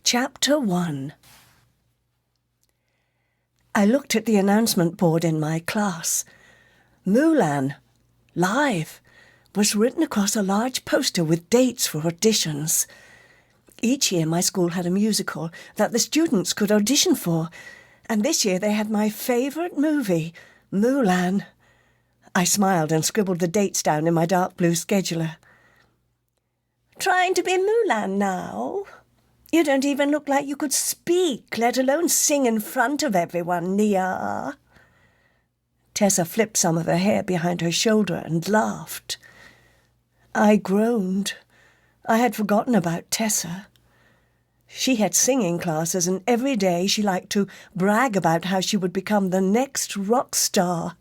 Chapter 1. I looked at the announcement board in my class. Mulan, live, was written across a large poster with dates for auditions. Each year my school had a musical that the students could audition for, and this year they had my favourite movie, Mulan. I smiled and scribbled the dates down in my dark blue scheduler. Trying to be Mulan now? You don't even look like you could speak, let alone sing in front of everyone, Nia. Tessa flipped some of her hair behind her shoulder and laughed. I groaned. I had forgotten about Tessa. She had singing classes, and every day she liked to brag about how she would become the next rock star.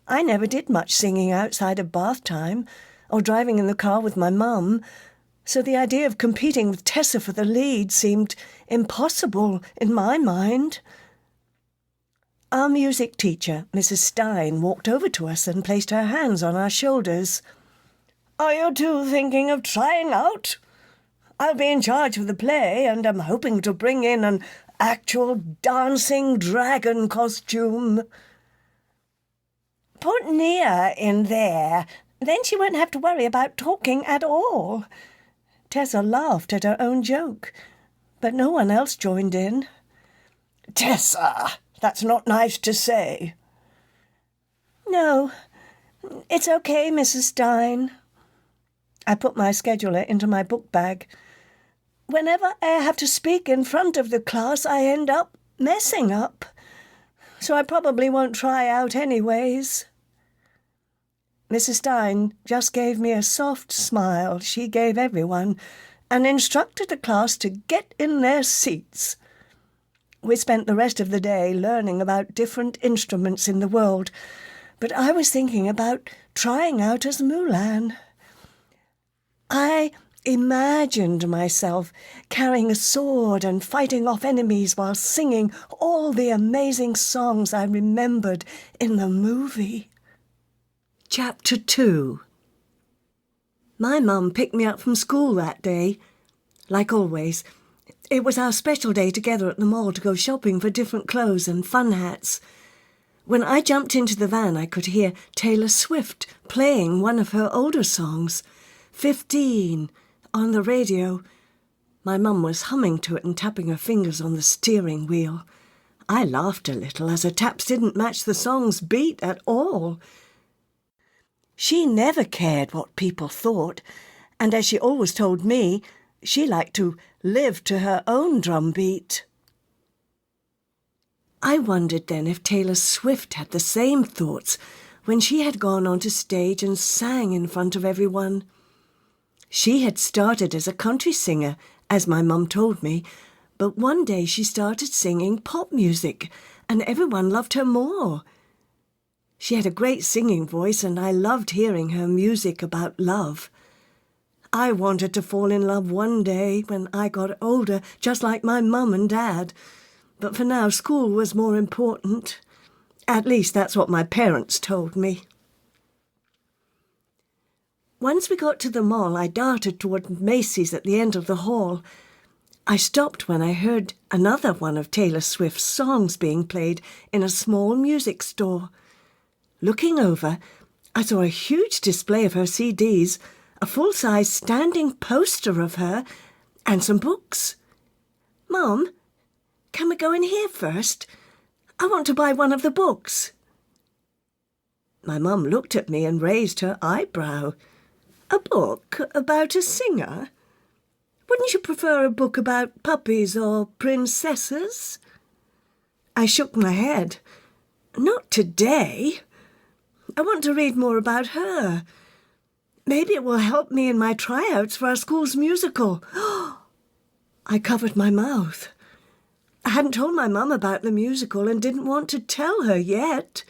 I never did much singing outside of bath time or driving in the car with my mum, so the idea of competing with Tessa for the lead seemed impossible in my mind. Our music teacher, Mrs. Stein, walked over to us and placed her hands on our shoulders. "Are you two thinking of trying out? I'll be in charge of the play, and I'm hoping to bring in an actual dancing dragon costume." "Put Nia in there, then she won't have to worry about talking at all." Tessa laughed at her own joke, but no one else joined in. "Tessa, that's not nice to say." "No, it's okay, Mrs. Stein." I put my scheduler into my book bag. Whenever I have to speak in front of the class, I end up messing up, so I probably won't try out anyways. Mrs. Stein just gave me a soft smile she gave everyone and instructed the class to get in their seats. We spent the rest of the day learning about different instruments in the world, but I was thinking about trying out as Mulan. I imagined myself carrying a sword and fighting off enemies while singing all the amazing songs I remembered in the movie. Chapter 2. My mum picked me up from school that day. Like always, it was our special day together at the mall to go shopping for different clothes and fun hats. When I jumped into the van, I could hear Taylor Swift playing one of her older songs, 15, on the radio. My mum was humming to it and tapping her fingers on the steering wheel. I laughed a little as her taps didn't match the song's beat at all. She never cared what people thought, and as she always told me, she liked to live to her own drum beat. I wondered then if Taylor Swift had the same thoughts when she had gone onto stage and sang in front of everyone. She had started as a country singer, as my mum told me, but one day she started singing pop music, and everyone loved her more. She had a great singing voice, and I loved hearing her music about love. I wanted to fall in love one day when I got older, just like my mum and dad. But for now, school was more important. At least that's what my parents told me. Once we got to the mall, I darted toward Macy's at the end of the hall. I stopped when I heard another one of Taylor Swift's songs being played in a small music store. Looking over, I saw a huge display of her CDs, a full-size standing poster of her, and some books. "Mum, can we go in here first? I want to buy one of the books." My mum looked at me and raised her eyebrow. "A book about a singer? Wouldn't you prefer a book about puppies or princesses?" I shook my head. "Not today. I want to read more about her. Maybe it will help me in my tryouts for our school's musical." I covered my mouth. I hadn't told my mum about the musical and didn't want to tell her yet.